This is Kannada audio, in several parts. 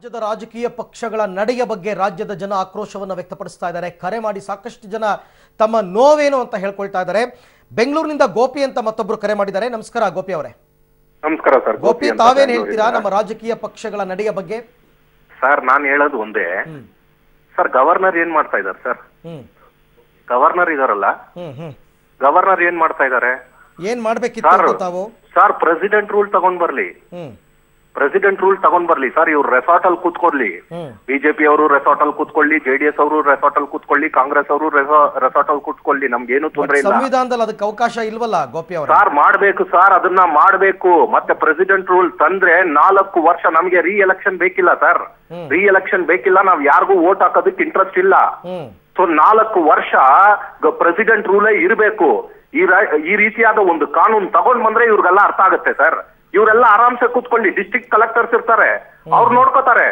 ರಾಜ್ಯದ ರಾಜಕೀಯ ಪಕ್ಷಗಳ ನಡೆಯ ಬಗ್ಗೆ ರಾಜ್ಯದ ಜನ ಆಕ್ರೋಶವನ್ನು ವ್ಯಕ್ತಪಡಿಸ್ತಾ ಇದ್ದಾರೆ. ಕರೆ ಮಾಡಿ ಸಾಕಷ್ಟು ಜನ ತಮ್ಮ ನೋವೇನು ಅಂತ ಹೇಳ್ಕೊಳ್ತಾ ಇದ್ದಾರೆ. ಬೆಂಗಳೂರಿನಿಂದ ಗೋಪಿ ಅಂತ ಮತ್ತೊಬ್ಬರು ಕರೆ ಮಾಡಿದ್ದಾರೆ. ನಮಸ್ಕಾರ ಗೋಪಿ ಅವರೇ. ನಮಸ್ಕಾರ ಸರ್. ಗೋಪಿ, ತಾವೇನು ಹೇಳ್ತೀರಾ ನಮ್ಮ ರಾಜಕೀಯ ಪಕ್ಷಗಳ ನಡೆಯ ಬಗ್ಗೆ? ಸರ್ ನಾನು ಹೇಳೋದು ಒಂದೇ ಸರ್, ಗವರ್ನರ್ ಏನ್ ಮಾಡ್ತಾ ಇದ್ದಾರೆ ಸರ್? ಗವರ್ನರ್ ಇದಾರಲ್ಲ, ಗವರ್ನರ್ ಏನ್ ಮಾಡ್ತಾ ಇದ್ದಾರೆ? ಏನ್ ಮಾಡ್ಬೇಕಿತ್ತು ತಾವು? ಸರ್ ಪ್ರೆಸಿಡೆಂಟ್ ರೂಲ್ ತಗೊಂಡ್ ಬರ್ಲಿ, ಪ್ರೆಸಿಡೆಂಟ್ ರೂಲ್ ತಗೊಂಡ್ ಬರ್ಲಿ ಸರ್. ಇವ್ರು ರೆಸಾರ್ಟ್ ಅಲ್ಲಿ ಕೂತ್ಕೊಳ್ಳಿ, ಬಿಜೆಪಿ ಅವರು ರೆಸಾರ್ಟ್ ಅಲ್ಲಿ ಕೂತ್ಕೊಳ್ಳಿ, ಜೆಡಿಎಸ್ ಅವರು ರೆಸಾರ್ಟ್ ಅಲ್ಲಿ ಕೂತ್ಕೊಳ್ಳಿ, ಕಾಂಗ್ರೆಸ್ ಅವರು ರೆಸಾರ್ಟ್ ಅಲ್ಲಿ ಕೂತ್ಕೊಳ್ಳಿ, ನಮ್ಗೇನು ತೊಂದರೆ ಇಲ್ಲ. ಸಂವಿಧಾನದಲ್ಲಿ ಅದಕ್ಕೆ ಅವಕಾಶ ಇಲ್ವಲ್ಲ ಗೋಪಿ ಅವರು? ಸರ್ ಮಾಡ್ಬೇಕು ಸರ್, ಅದನ್ನ ಮಾಡ್ಬೇಕು. ಮತ್ತೆ ಪ್ರೆಸಿಡೆಂಟ್ ರೂಲ್ ತಂದ್ರೆ 4 ವರ್ಷ ನಮ್ಗೆ ರೀ ಎಲೆಕ್ಷನ್ ಬೇಕಿಲ್ಲ ಸರ್, ರೀ ಎಲೆಕ್ಷನ್ ಬೇಕಿಲ್ಲ. ನಾವ್ ಯಾರಿಗೂ ವೋಟ್ ಹಾಕೋದಕ್ಕೆ ಇಂಟ್ರೆಸ್ಟ್ ಇಲ್ಲ. ಸೊ 4 ವರ್ಷ ಪ್ರೆಸಿಡೆಂಟ್ ರೂಲೇ ಇರಬೇಕು. ಈ ರೀತಿಯಾದ ಒಂದು ಕಾನೂನು ತಗೊಂಡ್ ಬಂದ್ರೆ ಇವ್ರಿಗೆಲ್ಲ ಅರ್ಥ ಆಗುತ್ತೆ ಸರ್. ಇವರೆಲ್ಲ ಆರಾಮ್ಸೆ ಕೂತ್ಕೊಳ್ಳಿ, ಡಿಸ್ಟ್ರಿಕ್ಟ್ ಕಲೆಕ್ಟರ್ಸ್ ಇರ್ತಾರೆ, ಅವ್ರು ನೋಡ್ಕೋತಾರೆ.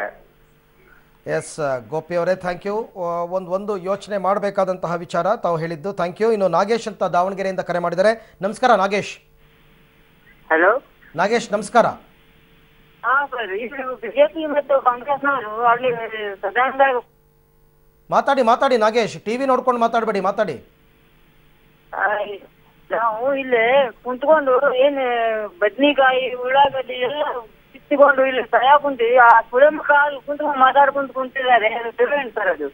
ಎಸ್ ಗೋಪಿ ಅವರೇ, ಥ್ಯಾಂಕ್ ಯು. ಒಂದು ಯೋಚನೆ ಮಾಡಬೇಕಾದಂತಹ ವಿಚಾರ ತಾವು ಹೇಳಿದ್ದು. Thank you. ಇನ್ನು ನಾಗೇಶ್ ಅಂತ ದಾವಣಗೆರೆಯಿಂದ ಕರೆ ಮಾಡಿದ್ದಾರೆ. ನಮಸ್ಕಾರ ನಾಗೇಶ್. ಹಲೋ ನಾಗೇಶ್ ನಮಸ್ಕಾರ. ಬಿಜೆಪಿ ಮತ್ತು ಕಾಂಗ್ರೆಸ್ನವರು ಅಲ್ಲಿ ಸದನದಾಗ ಮಾತಾಡಿ ನಾಗೇಶ್, ಟಿವಿ ನೋಡ್ಕೊಂಡು ಮಾತಾಡಬೇಡಿ, ಮಾತಾಡಿ. ನಾವು ಇಲ್ಲಿ ಕುಂತ್ಕೊಂಡು ಏನ್ ಬದ್ನಿಕಾಯಿ ಉಳ್ಳಾಗಡ್ಡಿ ಎಲ್ಲ ಕಿತ್ಕೊಂಡು ಇಲ್ಲಿ ಸಯ ಕುಂತೀವಿ. ಆ ಸುಳಮ ಕಾಲು ಕುಂತ್ಕೊಂಡು ಮಾತಾಡ್ಕೊಂಡು ಕುಂತಿದ್ದಾರೆ. ಸರ್ ಅದು.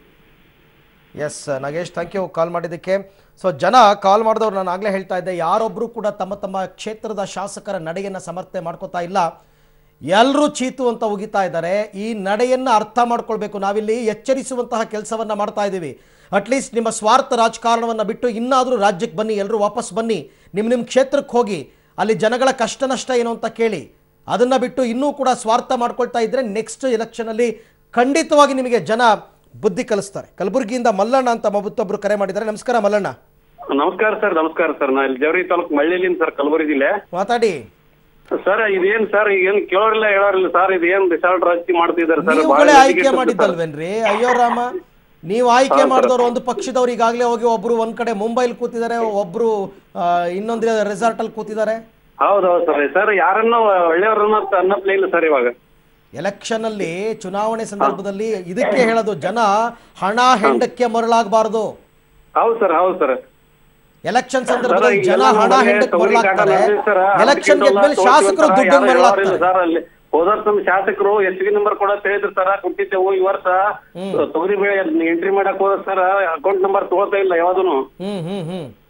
ಎಸ್ ನಾಗೇಶ್, ಥ್ಯಾಂಕ್ ಯು ಕಾಲ್ ಮಾಡಿದ್ದಕ್ಕೆ. ಸೊ ಜನ ಕಾಲ್ ಮಾಡಿದವ್ರು, ನಾನು ಆಗಲೇ ಹೇಳ್ತಾ ಇದ್ದೆ, ಯಾರೊಬ್ಬರು ಕೂಡ ತಮ್ಮ ಕ್ಷೇತ್ರದ ಶಾಸಕರ ನಡೆಯನ್ನು ಸಮರ್ಥನೆ ಮಾಡ್ಕೋತಾ ಇಲ್ಲ. ಎಲ್ಲರೂ ಚೀತು ಅಂತ ಉಗಿತಾ ಇದ್ದಾರೆ. ಈ ನಡೆಯನ್ನು ಅರ್ಥ ಮಾಡ್ಕೊಳ್ಬೇಕು. ನಾವಿಲ್ಲಿ ಎಚ್ಚರಿಸುವಂತಹ ಕೆಲಸವನ್ನು ಮಾಡ್ತಾ ಇದ್ದೀವಿ. ಅಟ್ಲೀಸ್ಟ್ ನಿಮ್ಮ ಸ್ವಾರ್ಥ ರಾಜಕಾರಣವನ್ನು ಬಿಟ್ಟು ಇನ್ನಾದರೂ ರಾಜ್ಯಕ್ಕೆ ಬನ್ನಿ, ಎಲ್ಲರೂ ವಾಪಸ್ ಬನ್ನಿ, ನಿಮ್ಮ ಕ್ಷೇತ್ರಕ್ಕೆ ಹೋಗಿ ಅಲ್ಲಿ ಜನಗಳ ಕಷ್ಟ ನಷ್ಟ ಏನು ಅಂತ ಕೇಳಿ. ಅದನ್ನು ಬಿಟ್ಟು ಇನ್ನೂ ಕೂಡ ಸ್ವಾರ್ಥ ಮಾಡ್ಕೊಳ್ತಾ ಇದ್ದರೆ ನೆಕ್ಸ್ಟ್ ಎಲೆಕ್ಷನಲ್ಲಿ ಖಂಡಿತವಾಗಿ ನಿಮಗೆ ಜನ ಬುದ್ಧಿ ಕಲಿಸ್ತಾರೆ. ಕಲಬುರಗಿಯಿಂದ ಮಲ್ಲಣ್ಣ ಅಂತ ಮತ್ತೊಬ್ಬರು ಕರೆ ಮಾಡಿದ್ದಾರೆ. ನಮಸ್ಕಾರ ಮಲ್ಲಣ್ಣ. ನಮಸ್ಕಾರ ಸರ್. ನಮಸ್ಕಾರ ಸರ್. ನಾ ಇಲ್ಲಿ ಜವರಿ ತಾಲೂಕು ಮಳ್ಳಿಲಿಂದ ಸರ್, ಕಲಬುರಗಿ ಜಿಲ್ಲೆ. ಮಾತಾಡಿ ಸರ್. ಇದೇನ್ ಸರ್, ಈಗೇನು ಕೇಳೋರಿಲ್ಲ ಹೇಳೋರಿಲ್ಲ ಸರ್, ಇದೇನ್ ರಿಸಾರ್ಟ್ ರಾಜಕೀಯ ಮಾಡ್ತಿದ್ದಾರೆ ಸರ್. ನೀವುಗಳೇ ಆಯ್ಕೆ ಮಾಡಿದ್ದಲ್ವೇನ್ರಿ? ಅಯ್ಯೋ ರಾಮ, ನೀವು ಆಯ್ಕೆ ಮಾಡಿದವರು ಒಂದು ಪಕ್ಷದವ್ರು ಈಗಾಗಲೇ ಹೋಗಿ ಒಬ್ರು ಒಂದ್ ಕಡೆ ಮುಂಬೈಲಿ ಕೂತಿದ್ದಾರೆ, ಒಬ್ರು ಇನ್ನೊಂದು ರೆಸಾರ್ಟ್ ಅಲ್ಲಿ ಕೂತಿದ್ದಾರೆ. ಹೌದೌದು ಸರ್. ಸರ್ ಯಾರನ್ನ ಒಳ್ಳೆಯವ್ರನ್ನ ಅನ್ನಪ್ಲೇ ಇಲ್ಲ ಸರ್. ಇವಾಗ ಎಲೆಕ್ಷನ್ ಅಲ್ಲಿ, ಚುನಾವಣೆ ಸಂದರ್ಭದಲ್ಲಿ ಇದಕ್ಕೆ ಹೇಳೋದು, ಜನ ಹಣ ಹೆಂಡಕ್ಕೆ ಮರಳಾಗಬಾರದು. ಹೌದು ಸರ್, ಹೌದು ಸರ್. ಎಲೆಕ್ಷನ್ ಸಂದರ್ಭದಲ್ಲಿ ಜನ ಹಣ ಹೆಂಡಕ್ಕೆ ಮರಳಾಗ್ತಾರೆ. ಎಲೆಕ್ಷನ್ ಗೆದ್ಮೇಲೆ ಶಾಸಕರು ದುಡ್ಡು ಮರಳಾಗ್ತಾರೆ ಸರ್. ಅಲ್ಲಿ ಹೋದ ವರ್ಷ ಶಾಸಕರು SB ನಂಬರ್ ಕೂಡ ಹೇಳಿದ್ರು ಸರ್, ಕೊಟ್ಟಿದ್ದೆವು. ಈ ವರ್ಷ ತೊಗರಿ ಬೆಳೆ ಎಂಟ್ರಿ ಮಾಡಕ್ ಹೋದ ಸರ್, ಅಕೌಂಟ್ ನಂಬರ್ ತಗೋತಾ ಇಲ್ಲ ಯಾವ್ದನು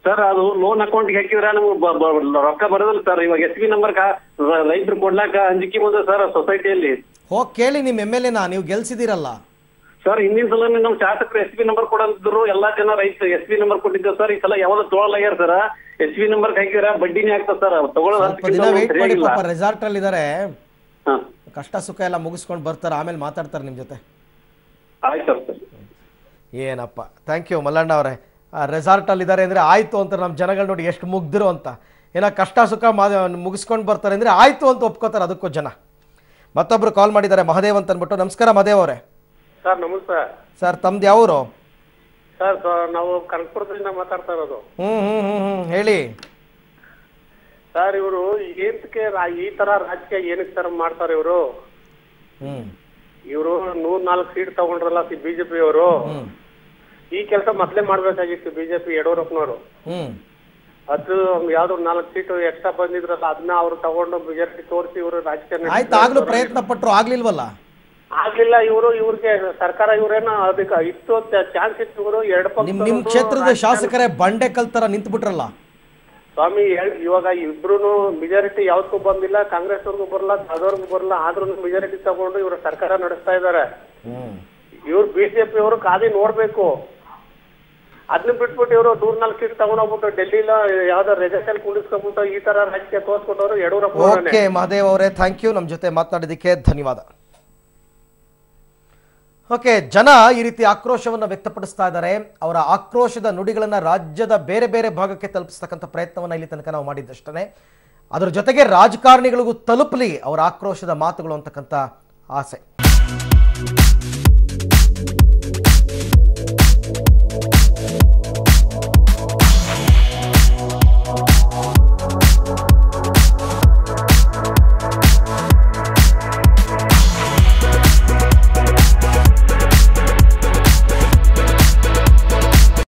ಸರ್. ಅದು ಲೋನ್ ಅಕೌಂಟ್ ಹಾಕಿದ್ರೆ ನಮ್ಗೆ ರೊಕ್ಕ ಬರೋದಿಲ್ಲ ಸರ್. ಇವಾಗ SB ನಂಬರ್ ರೈತರು ಕೊಡ್ಲಾಕ ಅಂಜಿಕೆ ಬಂದ ಸರ್ ಸೊಸೈಟಿಯಲ್ಲಿ. ಹೋಗಿ ಕೇಳಿ ನಿಮ್ MLA ನ, ನೀವು ಗೆಲ್ಸಿದಿರಲ್ಲ ಸರ್. ಹಿಂದಿನ ಸಲ ನಮ್ ಶಾಸಕರು SB ನಂಬರ್ ಕೊಡಂತಿದ್ರು, ಎಲ್ಲಾ ಜನ ರೈತ SB ನಂಬರ್ ಕೊಟ್ಟಿದ್ದೆ ಸರ್. ಈ ಸಲ ಯಾವ್ದು ತೊಗೊಳಗ್ಯಾರ ಸರ್. SB ನಂಬರ್ ಹಾಕಿದ್ರೆ ಬಡ್ಡಿನೇ ಆಗ್ತದೆ ಸರ್. ತಗೊಳ್ಳೋದು ರೆಸಾರ್ಟ್ ಅಲ್ಲಿ ಇದಾರೆ, ಕಷ್ಟ ಸುಖ ಎಲ್ಲ ಮುಗಿಸ್ಕೊಂಡು ಬರ್ತಾರೆ, ಆಮೇಲೆ ಮಾತಾಡ್ತಾರೆ ನಿಮ್ ಜೊತೆ. ಏನಪ್ಪ, ಥ್ಯಾಂಕ್ ಯು ಮಲ್ಲಣ್ಣ ಅವರೇ. ರೆಸಾರ್ಟ್ ಅಲ್ಲಿ ಇದಾರೆ ಅಂದ್ರೆ ಆಯ್ತು ಅಂತ ನಮ್ಮ ಜನಗಳು ನೋಡಿ ಎಷ್ಟು ಮುಗ್ದಿರು ಅಂತ. ಏನೋ ಕಷ್ಟ ಸುಖ ಮುಗಿಸ್ಕೊಂಡು ಬರ್ತಾರೆ ಅಂದ್ರೆ ಆಯ್ತು ಅಂತ ಒಪ್ಕೋತಾರೆ, ಅದಕ್ಕೂ ಜನ. ಮತ್ತೊಬ್ರು ಕಾಲ್ ಮಾಡಿದ್ದಾರೆ, ಮಹದೇವ್ ಅಂತ ಅಂದ್ಬಿಟ್ಟು. ನಮಸ್ಕಾರ ಮಹದೇವ್ ಅವರೇ. ಸರ್ ನಮಸ್ಕಾರ ಸರ್. ತಮ್ದು ಯಾವರು ಸರ್? ನಾವು ಕನಕಪುರದಿಂದ ಮಾತಾಡ್ತಾ ಇರೋದು. ಹೇಳಿ ಸರ್. ಇವರು ಏನಕ್ಕೆ ಈ ತರ ರಾಜಕೀಯ ಏನಕ್ಕೆ ಸರ್ ಮಾಡ್ತಾರೆ ಇವರು? ಇವರು 104 ಸೀಟ್ ತಗೊಂಡ್ರಲ್ಲ ಬಿಜೆಪಿ ಅವರು. ಈ ಕೆಲಸ ಮೊದ್ಲೇ ಮಾಡ್ಬೇಕಾಗಿತ್ತು ಬಿಜೆಪಿ ಯಡಿಯೂರಪ್ಪನವರು. ಅದು ಯಾವ್ದು 4 ಸೀಟ್ ಎಕ್ಸ್ಟ್ರಾ ಬಂದಿದ್ರಲ್ಲ, ಅದನ್ನ ಅವ್ರು ತಗೊಂಡು ಬಿಜೆಪಿ ತೋರಿಸಿ ಇವರು ರಾಜಕೀಯ ಪ್ರಯತ್ನ ಪಟ್ರು, ಆಗ್ಲಿಲ್ವಲ್ಲ? ಆಗ್ಲಿಲ್ಲ. ಇವ್ರಿಗೆ ಸರ್ಕಾರ ಇವ್ರೇನ ಅದಕ್ಕೆ ಇತ್ತು ಚಾನ್ಸ್ ಇತ್ತು. ಇವರು 2 ಪಕ್ಷ ನಿಮ್ ಕ್ಷೇತ್ರದ ಶಾಸಕರೇ ಬಂಡೆ ಕಲ್ತರ ನಿಂತು ಬಿಟ್ರಲ್ಲ ಸ್ವಾಮಿ. ಇವಾಗ ಇಬ್ರು ಮೆಜಾರಿಟಿ ಯಾವ್ದಕ್ಕೂ ಬಂದಿಲ್ಲ, ಕಾಂಗ್ರೆಸ್ ಅವ್ರಿಗೂ ಬರಲ್ಲ, ಅದವ್ರಿಗೂ ಬರಲ್ಲ. ಆದ್ರೂ ಮೆಜಾರಿಟಿ ತಗೊಂಡು ಇವ್ರ ಸರ್ಕಾರ ನಡೆಸ್ತಾ ಇದಾರೆ. ಇವ್ರು ಬಿಜೆಪಿ ಅವರು ಕಾದಿ ನೋಡ್ಬೇಕು. ಅದನ್ನ ಬಿಟ್ಬಿಟ್ಟು ಇವರು 104 ಸೀಟ್ ತಗೊಂಡೋಗ್ಬಿಟ್ಟು ಡೆಲ್ಲಿಲ ಯಾವ್ದೋ ರೆಜೆಸ್ಟಲ್ಲಿ ಕುಂಡಿಸ್ಕೊಂಡ್ಬಿಟ್ಟು ಈ ತರ ರಾಜಕೀಯ ತೋರಿಸ್ಕೊಂಡವ್ರು ಯಡಿಯೂರಪ್ಪ. ಓಕೆ ಮಹದೇವ್ ಅವರೇ, ಥ್ಯಾಂಕ್ ಯು. ನಮ್ಮ ಜೊತೆ ಮಾತಾಡಿದ್ದಕ್ಕೆ ಧನ್ಯವಾದ. ಓಕೆ, ಜನ ಈ ರೀತಿ ಆಕ್ರೋಶವನ್ನು ವ್ಯಕ್ತಪಡಿಸ್ತಾ ಇದ್ದಾರೆ. ಅವರ ಆಕ್ರೋಶದ ನುಡಿಗಳನ್ನು ರಾಜ್ಯದ ಬೇರೆ ಬೇರೆ ಭಾಗಕ್ಕೆ ತಲುಪಿಸ್ತಕ್ಕಂಥ ಪ್ರಯತ್ನವನ್ನು ಇಲ್ಲಿ ತನಕ ನಾವು ಮಾಡಿದ್ದಷ್ಟೇ. ಅದರ ಜೊತೆಗೆ ರಾಜಕಾರಣಿಗಳಿಗೂ ತಲುಪಲಿ ಅವರ ಆಕ್ರೋಶದ ಮಾತುಗಳು ಅಂತಕ್ಕಂಥ ಆಸೆ.